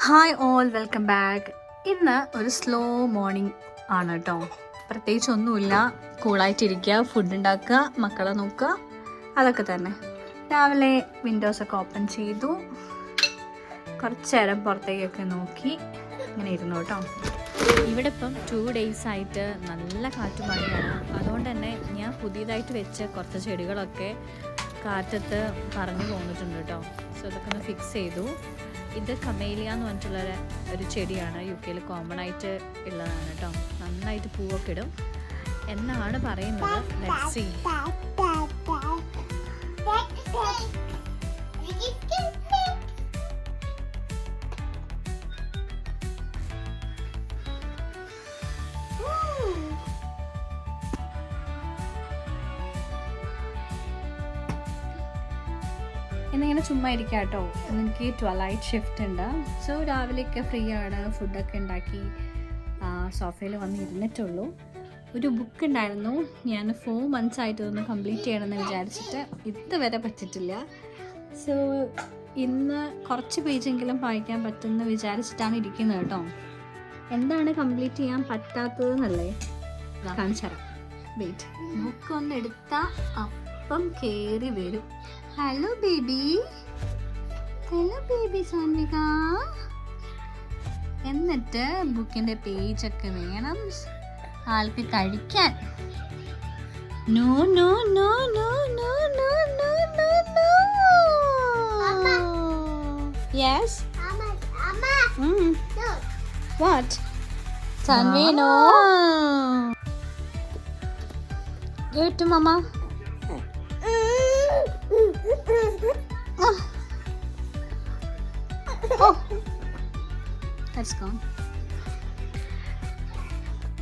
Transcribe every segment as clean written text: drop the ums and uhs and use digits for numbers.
Hi all, welcome back. ഇന്ന് ഒരു slow morning ആണ് കേട്ടോ. പ്രത്യേകിച്ച് ഒന്നുമില്ല, കൂളായിട്ടിരിക്കുക, ഫുഡ് ഉണ്ടാക്കുക, മക്കളെ നോക്കുക, അതൊക്കെ തന്നെ. രാവിലെ വിൻഡോസൊക്കെ ഓപ്പൺ ചെയ്തു, കുറച്ച് നേരം പുറത്തേക്കൊക്കെ നോക്കി ഇങ്ങനെ ഇരുന്നു കേട്ടോ. ഇവിടെ ഇപ്പം 2 days ആയിട്ട് നല്ല കാറ്റും മഴയാണ്. അതുകൊണ്ട് തന്നെ ഞാൻ പുതിയതായിട്ട് വെച്ച കുറച്ച് ചെടികളൊക്കെ കാറ്റത്ത് പറഞ്ഞു പോന്നിട്ടുണ്ട് കേട്ടോ. സോ ഇതൊക്കെ ഒന്ന് ഫിക്സ് ചെയ്തു. ഇത് കമേലിയ എന്ന് പറഞ്ഞിട്ടുള്ള ഒരു ചെടിയാണ്, UK കോമൺ ആയിട്ട് ഉള്ളതാണ് കേട്ടോ. നന്നായിട്ട് പൂവൊക്കെ ഇടും എന്നാണ് പറയുന്നത്. Let's see. എന്നിങ്ങനെ ചുമ്മാ ഇരിക്കാം കേട്ടോ. എനിക്ക് 12 ഷിഫ്റ്റ് ഉണ്ട്. സോ രാവിലെയൊക്കെ ഫ്രീ ആണ്, ഫുഡൊക്കെ ഉണ്ടാക്കി സോഫയിൽ വന്ന് ഇരുന്നിട്ടുള്ളൂ. ഒരു ബുക്ക് ഉണ്ടായിരുന്നു, ഞാൻ 4 months ആയിട്ട് ഇതൊന്ന് കംപ്ലീറ്റ് ചെയ്യണമെന്ന് വിചാരിച്ചിട്ട് ഇതുവരെ പറ്റിയിട്ടില്ല. സോ ഇന്ന് കുറച്ച് പേജെങ്കിലും വായിക്കാൻ പറ്റുമെന്ന് വിചാരിച്ചിട്ടാണ് ഇരിക്കുന്നത് കേട്ടോ. എന്താണ് കംപ്ലീറ്റ് ചെയ്യാൻ പറ്റാത്തതെന്നല്ലേ കാണിച്ചു തരാം. വെയിറ്റ്, ബുക്ക് ഒന്ന് എടുത്താൽ അപ്പം കയറി വരും. Hello baby, hello baby Sanvika. എന്നിട്ട് ബുക്കിൻ്റെ പേജൊക്കെ വേണം ആൾക്ക് കഴിക്കാൻ. No no no no no no no no no. Yes. What? Sanvi no. Give it to mama.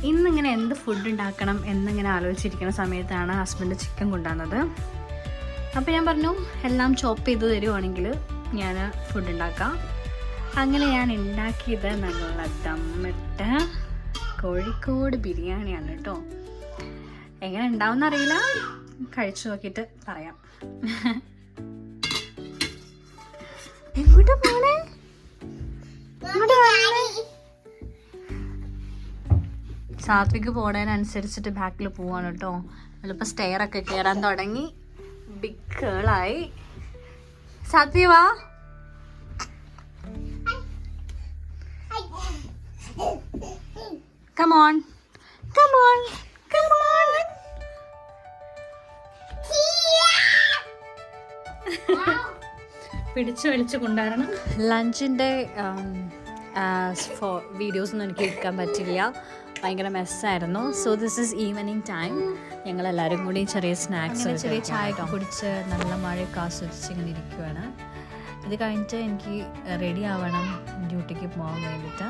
ഇന്നിങ്ങനെ എന്ത് ഫുഡ് ഉണ്ടാക്കണം എന്നിങ്ങനെ ആലോചിച്ചിരിക്കുന്ന സമയത്താണ് ഹസ്ബൻഡ് ചിക്കൻ കൊണ്ടുവന്നത്. അപ്പോൾ ഞാൻ പറഞ്ഞു എല്ലാം ചോപ്പ് ചെയ്ത് തരുവാണെങ്കിൽ ഞാൻ ഫുഡ് ഉണ്ടാക്കാം. അങ്ങനെ ഞാൻ ഉണ്ടാക്കിയത് നല്ല ദമ്മിട്ട കോഴിക്കോട് ബിരിയാണിയാണ് കേട്ടോ. എങ്ങനെ ഉണ്ടാവുമെന്ന് അറിയില്ല, കഴിച്ചു നോക്കിയിട്ട് പറയാം. എങ്ങോട്ട് പോണേ? സാത്വിക്ക് പോണതിനനുസരിച്ചിട്ട് ബാക്കിൽ പോവാണ് കേട്ടോ. അതിലിപ്പോൾ സ്റ്റെയറൊക്കെ കയറാൻ തുടങ്ങി, ബിഗ് ഗേളായി. സാത്വി വാ. Come on, come on, come on. പിടിച്ചു വലിച്ചു കൊണ്ടുവരണം. ലഞ്ചിൻ്റെ വീഡിയോസൊന്നും എനിക്ക് എടുക്കാൻ പറ്റില്ല, ഭയങ്കര മെസ്സായിരുന്നു. So this is evening time. ഞങ്ങളെല്ലാവരും കൂടി ചെറിയ സ്നാക്സ്, ചെറിയ ചായ ഒക്കെ കുടിച്ച് നല്ല മഴയൊക്കെ ആസ്വദിച്ച് ഇങ്ങനെ ഇരിക്കുവാണ്. ഇത് കഴിഞ്ഞിട്ട് എനിക്ക് റെഡി ആവണം ഡ്യൂട്ടിക്ക് പോകാൻ വേണ്ടിയിട്ട്.